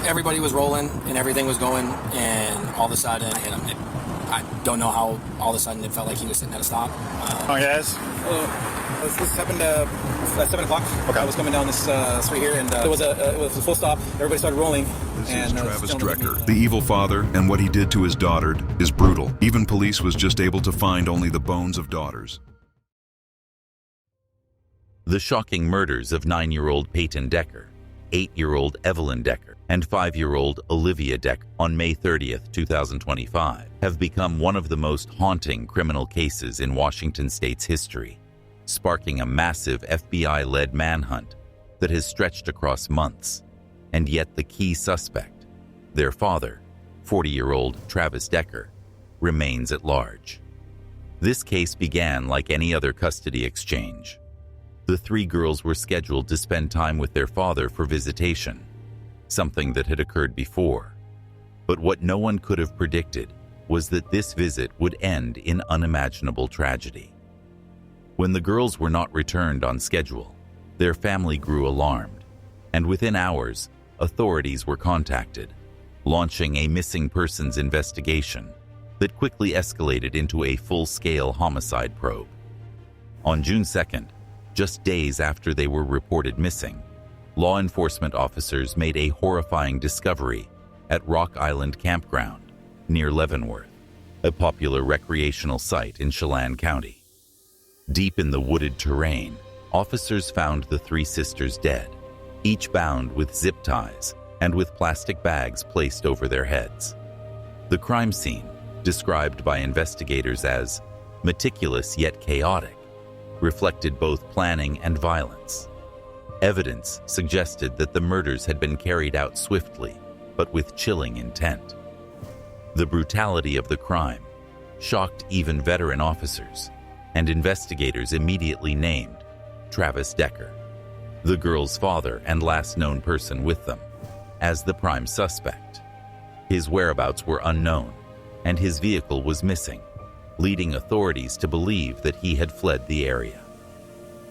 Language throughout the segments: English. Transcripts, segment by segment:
everybody was rolling and everything was going, and all of a sudden I hit him. I don't know how all of a sudden it felt like he was sitting at a stop. Yes. This happened at 7 o'clock. Okay. I was coming down this street here, and it was a full stop. Everybody started rolling. This and, is Travis Drecker. The evil father and what he did to his daughter is brutal. Even police was just able to find only the bones of daughters. The shocking murders of 9-year-old Peyton Decker, 8-year-old Evelyn Decker, and 5-year-old Olivia Decker on May 30th, 2025, have become one of the most haunting criminal cases in Washington state's history, sparking a massive FBI-led manhunt that has stretched across months. And yet the key suspect, their father, 40-year-old Travis Decker, remains at large. This case began like any other custody exchange. The 3 girls were scheduled to spend time with their father for visitation, something that had occurred before. But what no one could have predicted was that this visit would end in unimaginable tragedy. When the girls were not returned on schedule, their family grew alarmed, and within hours, authorities were contacted, launching a missing persons investigation that quickly escalated into a full-scale homicide probe. On June 2nd, just days after they were reported missing, law enforcement officers made a horrifying discovery at Rock Island Campground near Leavenworth, a popular recreational site in Chelan County. Deep in the wooded terrain, officers found the 3 sisters dead, each bound with zip ties and with plastic bags placed over their heads. The crime scene, described by investigators as meticulous yet chaotic, reflected both planning and violence. Evidence suggested that the murders had been carried out swiftly, but with chilling intent. The brutality of the crime shocked even veteran officers, and investigators immediately named Travis Decker, the girl's father and last known person with them, as the prime suspect. His whereabouts were unknown, and his vehicle was missing, leading authorities to believe that he had fled the area.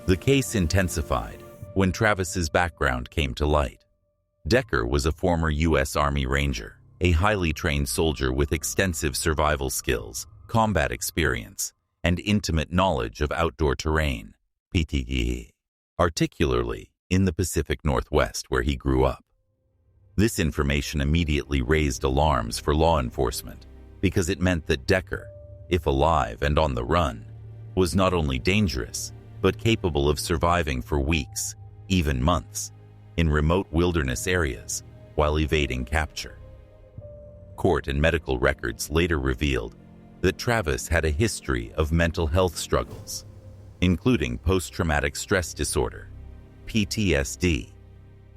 The case intensified when Travis's background came to light. Decker was a former U.S. Army Ranger, a highly trained soldier with extensive survival skills, combat experience, and intimate knowledge of outdoor terrain, PTE, particularly in the Pacific Northwest where he grew up. This information immediately raised alarms for law enforcement because it meant that Decker, if alive and on the run, was not only dangerous, but capable of surviving for weeks, even months, in remote wilderness areas while evading capture. Court and medical records later revealed that Travis had a history of mental health struggles, including post-traumatic stress disorder, PTSD,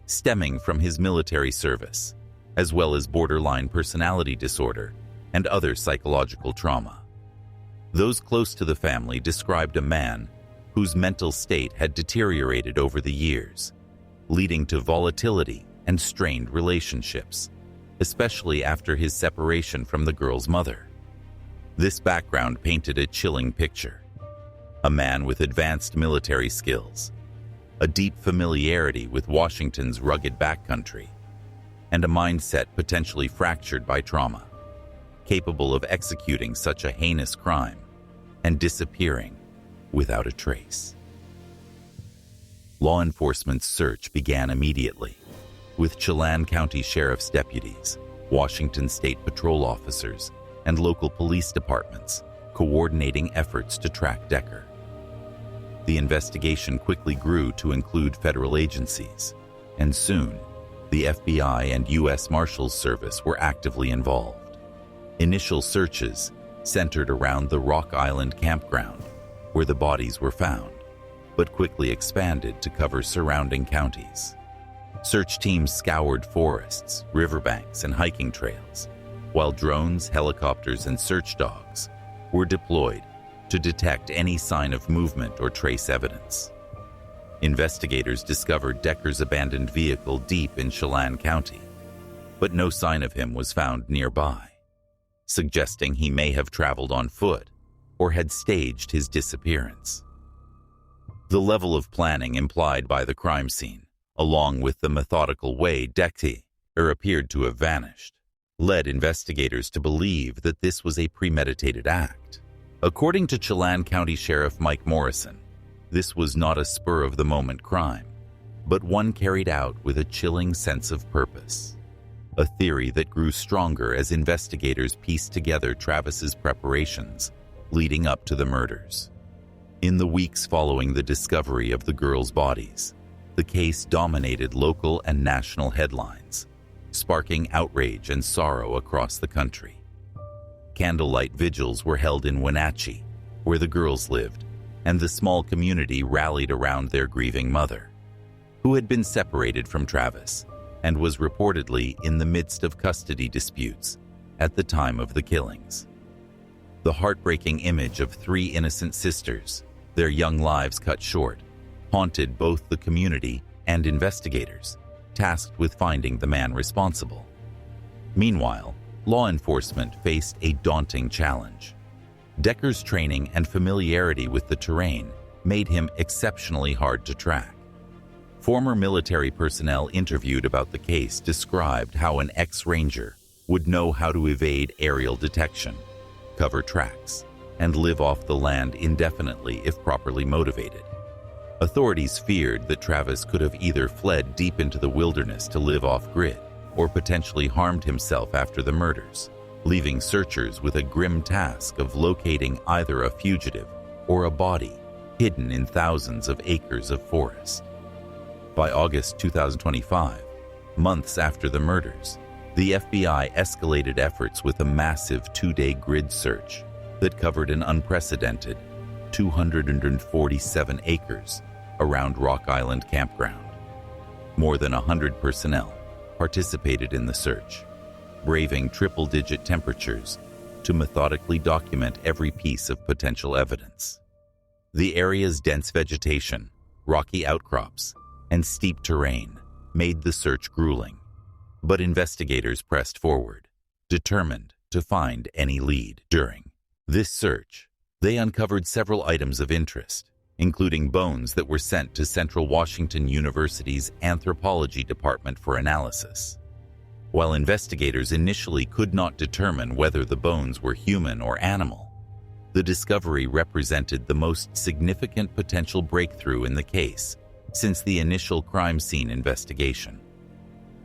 stemming from his military service, as well as borderline personality disorder and other psychological trauma. Those close to the family described a man whose mental state had deteriorated over the years, leading to volatility and strained relationships, especially after his separation from the girl's mother. This background painted a chilling picture. A man with advanced military skills, a deep familiarity with Washington's rugged backcountry, and a mindset potentially fractured by trauma, capable of executing such a heinous crime and disappearing without a trace. Law enforcement's search began immediately, with Chelan County Sheriff's deputies, Washington State Patrol officers, and local police departments coordinating efforts to track Decker. The investigation quickly grew to include federal agencies, and soon, the FBI and U.S. Marshals Service were actively involved. Initial searches centered around the Rock Island campground, where the bodies were found, but quickly expanded to cover surrounding counties. Search teams scoured forests, riverbanks, and hiking trails, while drones, helicopters, and search dogs were deployed to detect any sign of movement or trace evidence. Investigators discovered Decker's abandoned vehicle deep in Chelan County, but no sign of him was found nearby, suggesting he may have traveled on foot or had staged his disappearance. The level of planning implied by the crime scene, along with the methodical way Decker or appeared to have vanished, led investigators to believe that this was a premeditated act. According to Chelan County Sheriff Mike Morrison, this was not a spur-of-the-moment crime, but one carried out with a chilling sense of purpose. A theory that grew stronger as investigators pieced together Travis's preparations leading up to the murders. In the weeks following the discovery of the girls' bodies, the case dominated local and national headlines, sparking outrage and sorrow across the country. Candlelight vigils were held in Wenatchee, where the girls lived, and the small community rallied around their grieving mother, who had been separated from Travis and was reportedly in the midst of custody disputes at the time of the killings. The heartbreaking image of three innocent sisters, their young lives cut short, haunted both the community and investigators, tasked with finding the man responsible. Meanwhile, law enforcement faced a daunting challenge. Decker's training and familiarity with the terrain made him exceptionally hard to track. Former military personnel interviewed about the case described how an ex-ranger would know how to evade aerial detection, cover tracks, and live off the land indefinitely if properly motivated. Authorities feared that Travis could have either fled deep into the wilderness to live off-grid or potentially harmed himself after the murders, leaving searchers with a grim task of locating either a fugitive or a body hidden in thousands of acres of forest. By August 2025, months after the murders, the FBI escalated efforts with a massive 2-day grid search that covered an unprecedented 247 acres around Rock Island Campground. More than 100 personnel participated in the search, braving triple-digit temperatures to methodically document every piece of potential evidence. The area's dense vegetation, rocky outcrops, and steep terrain made the search grueling, but investigators pressed forward, determined to find any lead. During this search, they uncovered several items of interest, including bones that were sent to Central Washington University's anthropology department for analysis. While investigators initially could not determine whether the bones were human or animal, the discovery represented the most significant potential breakthrough in the case since the initial crime scene investigation.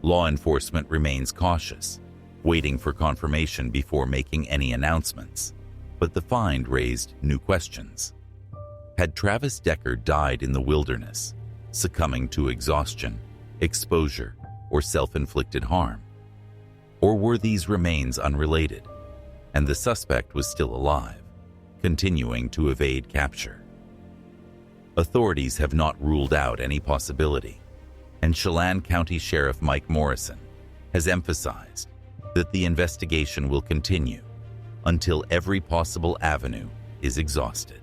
Law enforcement remains cautious, waiting for confirmation before making any announcements, but the find raised new questions. Had Travis Decker died in the wilderness, succumbing to exhaustion, exposure, or self-inflicted harm? Or were these remains unrelated, and the suspect was still alive, continuing to evade capture? Authorities have not ruled out any possibility, and Chelan County Sheriff Mike Morrison has emphasized that the investigation will continue until every possible avenue is exhausted.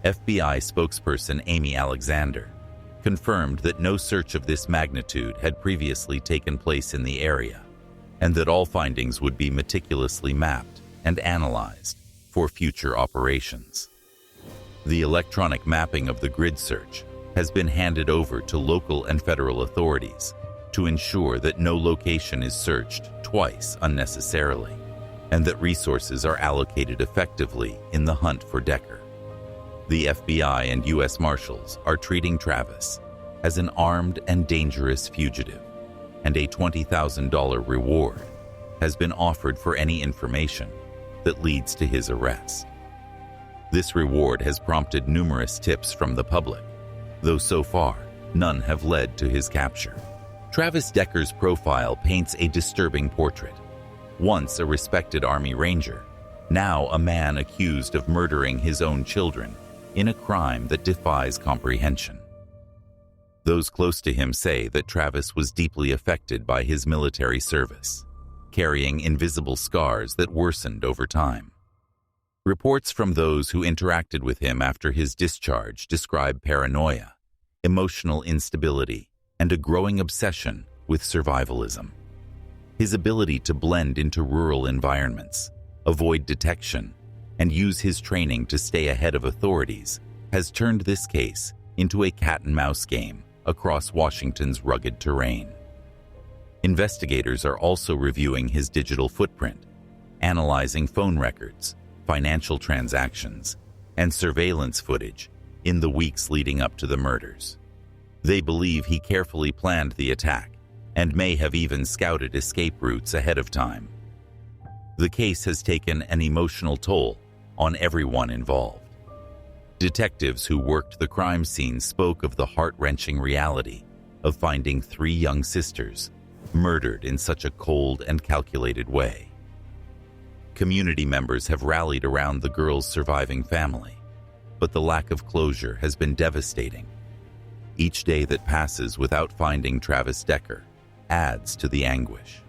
FBI spokesperson Amy Alexander confirmed that no search of this magnitude had previously taken place in the area, and that all findings would be meticulously mapped and analyzed for future operations. The electronic mapping of the grid search has been handed over to local and federal authorities to ensure that no location is searched twice unnecessarily, and that resources are allocated effectively in the hunt for Decker. The FBI and U.S. Marshals are treating Travis as an armed and dangerous fugitive, and a $20,000 reward has been offered for any information that leads to his arrest. This reward has prompted numerous tips from the public, though so far, none have led to his capture. Travis Decker's profile paints a disturbing portrait. Once a respected Army Ranger, now a man accused of murdering his own children in a crime that defies comprehension. Those close to him say that Travis was deeply affected by his military service, carrying invisible scars that worsened over time. Reports from those who interacted with him after his discharge describe paranoia, emotional instability, and a growing obsession with survivalism. His ability to blend into rural environments, avoid detection, and use his training to stay ahead of authorities has turned this case into a cat-and-mouse game across Washington's rugged terrain. Investigators are also reviewing his digital footprint, analyzing phone records, financial transactions, and surveillance footage in the weeks leading up to the murders. They believe he carefully planned the attack and may have even scouted escape routes ahead of time. The case has taken an emotional toll on everyone involved. Detectives who worked the crime scene spoke of the heart-wrenching reality of finding 3 young sisters murdered in such a cold and calculated way. Community members have rallied around the girls' surviving family, but the lack of closure has been devastating. Each day that passes without finding Travis Decker adds to the anguish.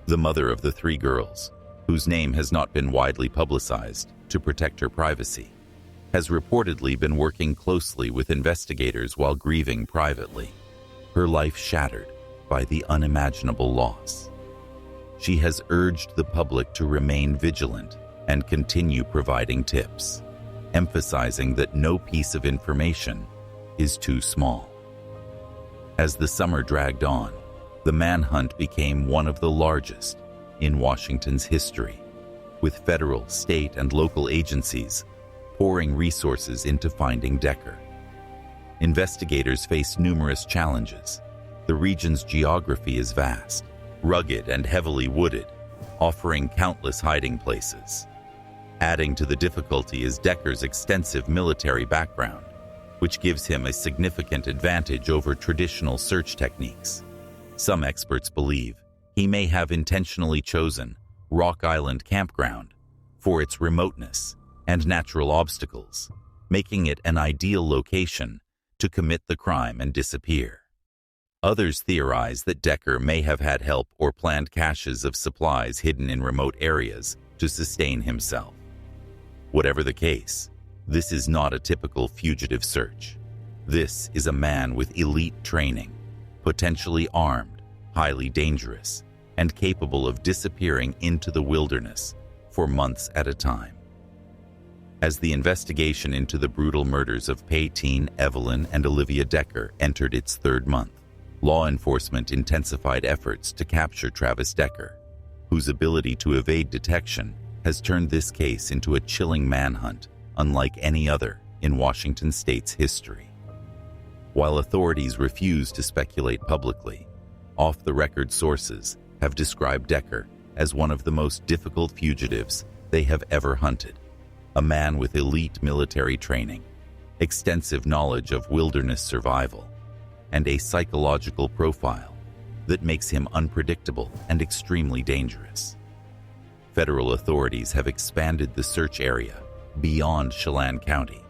The mother of the 3 girls, whose name has not been widely publicized to protect her privacy, has reportedly been working closely with investigators while grieving privately, her life shattered by the unimaginable loss. She has urged the public to remain vigilant and continue providing tips, emphasizing that no piece of information is too small. As the summer dragged on, the manhunt became one of the largest in Washington's history, with federal, state, and local agencies pouring resources into finding Decker. Investigators face numerous challenges. The region's geography is vast, rugged, and heavily wooded, offering countless hiding places. Adding to the difficulty is Decker's extensive military background, which gives him a significant advantage over traditional search techniques. Some experts believe he may have intentionally chosen Rock Island Campground for its remoteness and natural obstacles, making it an ideal location to commit the crime and disappear. Others theorize that Decker may have had help or planned caches of supplies hidden in remote areas to sustain himself. Whatever the case, this is not a typical fugitive search. This is a man with elite training, potentially armed, highly dangerous, and capable of disappearing into the wilderness for months at a time. As the investigation into the brutal murders of Payteen, Evelyn, and Olivia Decker entered its 3rd month, law enforcement intensified efforts to capture Travis Decker, whose ability to evade detection has turned this case into a chilling manhunt unlike any other in Washington state's history. While authorities refuse to speculate publicly, off-the-record sources have described Decker as one of the most difficult fugitives they have ever hunted, a man with elite military training, extensive knowledge of wilderness survival, and a psychological profile that makes him unpredictable and extremely dangerous. Federal authorities have expanded the search area beyond Chelan County,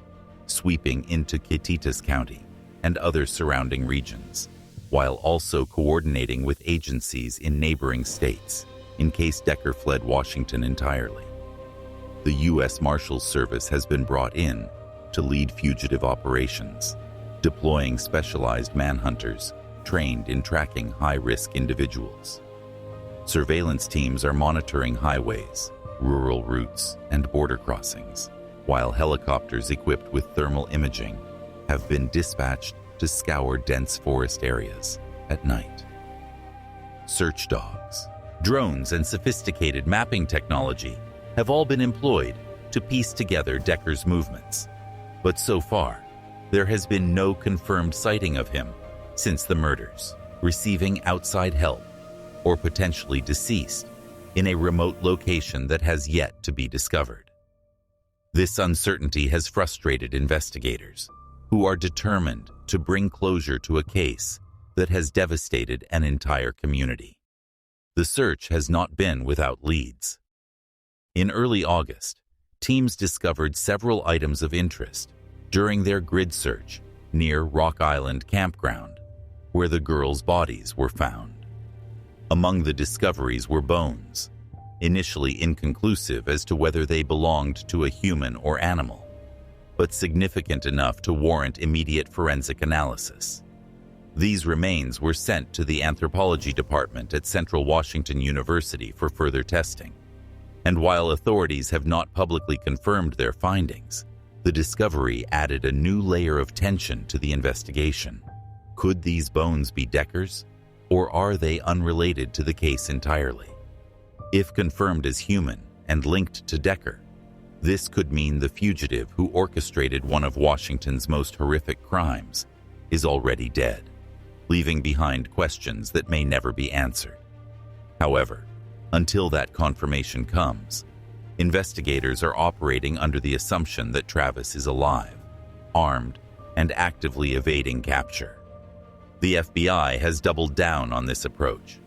sweeping into Kittitas County and other surrounding regions, while also coordinating with agencies in neighboring states in case Decker fled Washington entirely. The U.S. Marshals Service has been brought in to lead fugitive operations, deploying specialized manhunters trained in tracking high-risk individuals. Surveillance teams are monitoring highways, rural routes, and border crossings, while helicopters equipped with thermal imaging have been dispatched to scour dense forest areas at night. Search dogs, drones, and sophisticated mapping technology have all been employed to piece together Decker's movements. But so far, there has been no confirmed sighting of him since the murders, receiving outside help, or potentially deceased in a remote location that has yet to be discovered. This uncertainty has frustrated investigators, who are determined to bring closure to a case that has devastated an entire community. The search has not been without leads. In early August, teams discovered several items of interest during their grid search near Rock Island Campground, where the girls' bodies were found. Among the discoveries were bones, initially inconclusive as to whether they belonged to a human or animal, but significant enough to warrant immediate forensic analysis. These remains were sent to the anthropology department at Central Washington University for further testing. And while authorities have not publicly confirmed their findings, the discovery added a new layer of tension to the investigation. Could these bones be Decker's? Or are they unrelated to the case entirely? If confirmed as human and linked to Decker, this could mean the fugitive who orchestrated one of Washington's most horrific crimes is already dead, leaving behind questions that may never be answered. However, until that confirmation comes, investigators are operating under the assumption that Travis is alive, armed, and actively evading capture. The FBI has doubled down on this approach,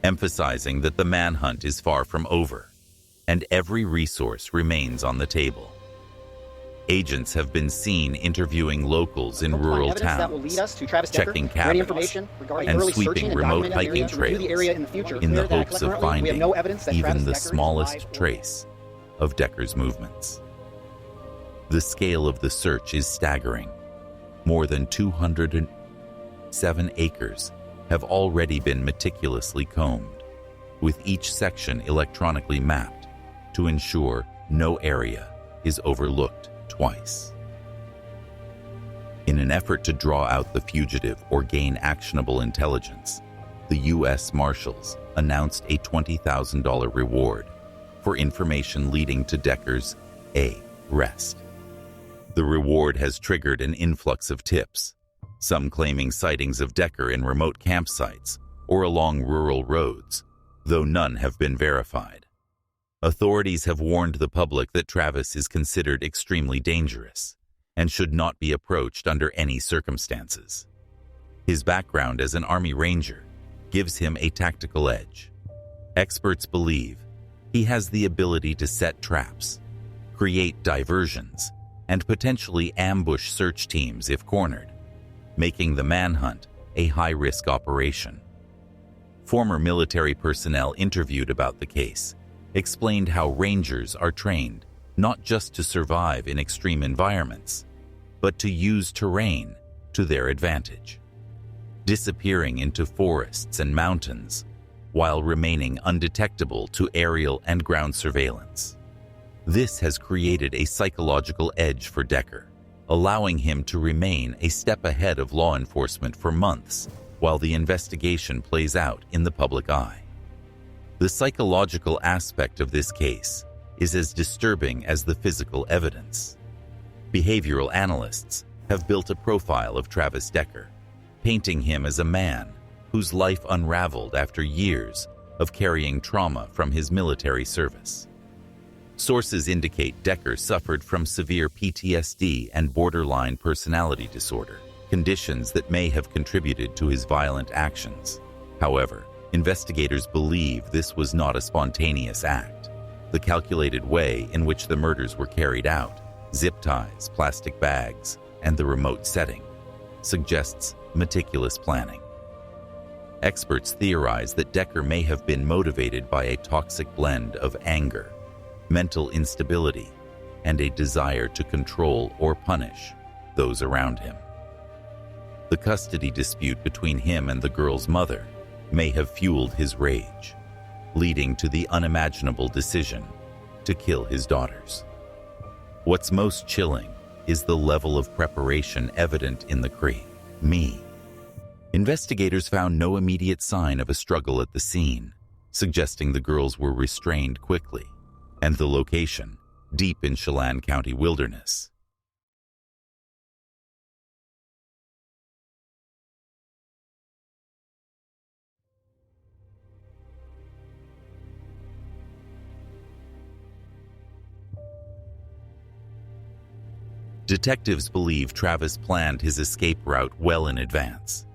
emphasizing that the manhunt is far from over, and every resource remains on the table. Agents have been seen interviewing locals in rural towns, checking cabins, and sweeping remote hiking trails in the hopes of finding even the smallest trace of Decker's movements. The scale of the search is staggering. More than 207 acres have already been meticulously combed, with each section electronically mapped to ensure no area is overlooked twice. In an effort to draw out the fugitive or gain actionable intelligence, the U.S. Marshals announced a $20,000 reward for information leading to Decker's arrest. The reward has triggered an influx of tips, some claiming sightings of Decker in remote campsites or along rural roads, though none have been verified. Authorities have warned the public that Travis is considered extremely dangerous and should not be approached under any circumstances. His background as an Army Ranger gives him a tactical edge. Experts believe he has the ability to set traps, create diversions, and potentially ambush search teams if cornered, making the manhunt a high-risk operation. Former military personnel interviewed about the case explained how Rangers are trained not just to survive in extreme environments, but to use terrain to their advantage, disappearing into forests and mountains while remaining undetectable to aerial and ground surveillance. This has created a psychological edge for Decker, allowing him to remain a step ahead of law enforcement for months while the investigation plays out in the public eye. The psychological aspect of this case is as disturbing as the physical evidence. Behavioral analysts have built a profile of Travis Decker, painting him as a man whose life unraveled after years of carrying trauma from his military service. Sources indicate Decker suffered from severe PTSD and borderline personality disorder, conditions that may have contributed to his violent actions. However, investigators believe this was not a spontaneous act. The calculated way in which the murders were carried out, zip ties, plastic bags, and the remote setting, suggests meticulous planning. Experts theorize that Decker may have been motivated by a toxic blend of anger, mental instability, and a desire to control or punish those around him. The custody dispute between him and the girl's mother may have fueled his rage, leading to the unimaginable decision to kill his daughters. What's most chilling is the level of preparation evident in the crime. Investigators found no immediate sign of a struggle at the scene, suggesting the girls were restrained quickly, and the location, deep in Chelan County wilderness. Detectives believe Travis planned his escape route well in advance,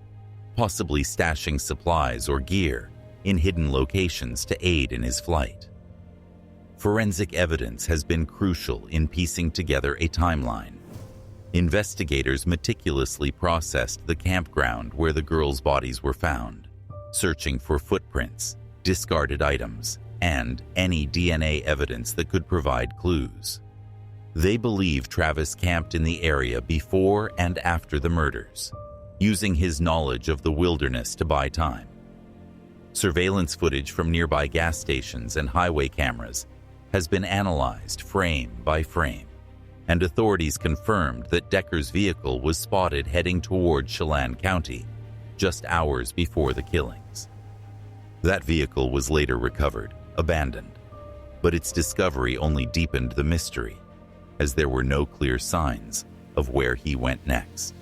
possibly stashing supplies or gear in hidden locations to aid in his flight. Forensic evidence has been crucial in piecing together a timeline. Investigators meticulously processed the campground where the girls' bodies were found, searching for footprints, discarded items, and any DNA evidence that could provide clues. They believe Travis camped in the area before and after the murders, using his knowledge of the wilderness to buy time. Surveillance footage from nearby gas stations and highway cameras has been analyzed frame by frame, and authorities confirmed that Decker's vehicle was spotted heading toward Chelan County just hours before the killings. That vehicle was later recovered, abandoned, but its discovery only deepened the mystery, as there were no clear signs of where he went next.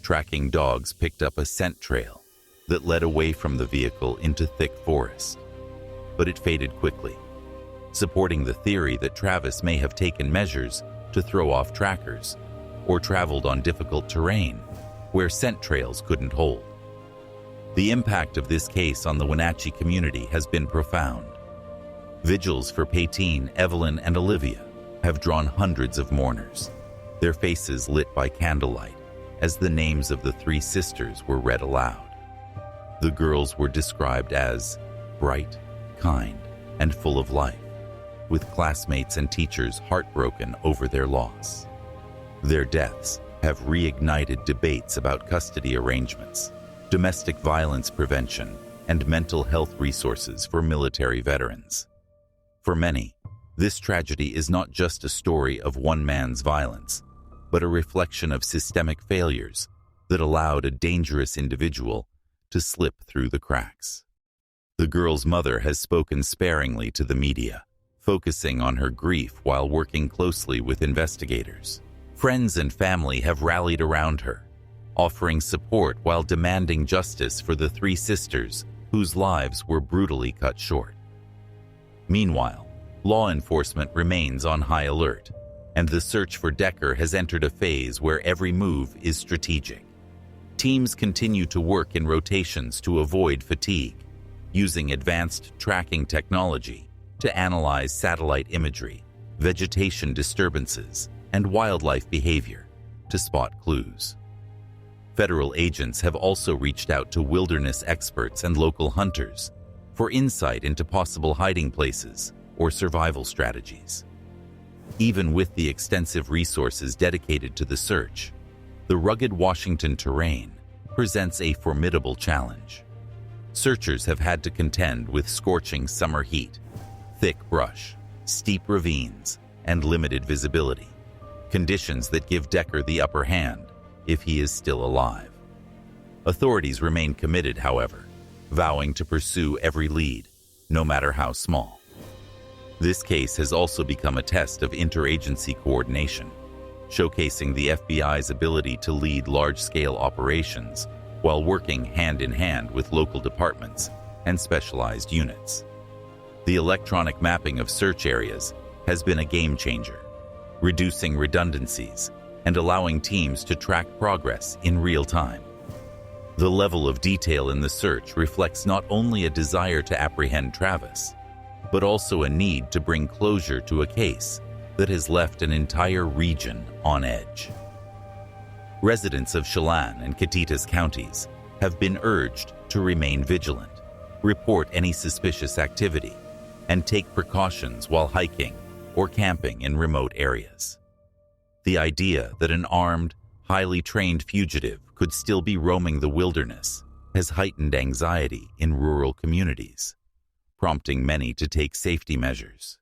Tracking dogs picked up a scent trail that led away from the vehicle into thick forest, but it faded quickly, supporting the theory that Travis may have taken measures to throw off trackers or traveled on difficult terrain where scent trails couldn't hold. The impact of this case on the Wenatchee community has been profound. Vigils for Paytine, Evelyn, and Olivia have drawn hundreds of mourners, their faces lit by candlelight as the names of the three sisters were read aloud. The girls were described as bright, kind, and full of life, with classmates and teachers heartbroken over their loss. Their deaths have reignited debates about custody arrangements, domestic violence prevention, and mental health resources for military veterans. For many, this tragedy is not just a story of one man's violence, but a reflection of systemic failures that allowed a dangerous individual to slip through the cracks. The girl's mother has spoken sparingly to the media, focusing on her grief while working closely with investigators. Friends and family have rallied around her, offering support while demanding justice for the three sisters whose lives were brutally cut short. Meanwhile, law enforcement remains on high alert, and the search for Decker has entered a phase where every move is strategic. Teams continue to work in rotations to avoid fatigue, using advanced tracking technology to analyze satellite imagery, vegetation disturbances, and wildlife behavior to spot clues. Federal agents have also reached out to wilderness experts and local hunters for insight into possible hiding places or survival strategies. Even with the extensive resources dedicated to the search, the rugged Washington terrain presents a formidable challenge. Searchers have had to contend with scorching summer heat, thick brush, steep ravines, and limited visibility, conditions that give Decker the upper hand if he is still alive. Authorities remain committed, however, vowing to pursue every lead, no matter how small. This case has also become a test of interagency coordination, showcasing the FBI's ability to lead large-scale operations while working hand-in-hand with local departments and specialized units. The electronic mapping of search areas has been a game-changer, reducing redundancies and allowing teams to track progress in real time. The level of detail in the search reflects not only a desire to apprehend Travis, but also a need to bring closure to a case that has left an entire region on edge. Residents of Chelan and Catitas counties have been urged to remain vigilant, report any suspicious activity, and take precautions while hiking or camping in remote areas. The idea that an armed, highly trained fugitive could still be roaming the wilderness has heightened anxiety in rural communities, prompting many to take safety measures.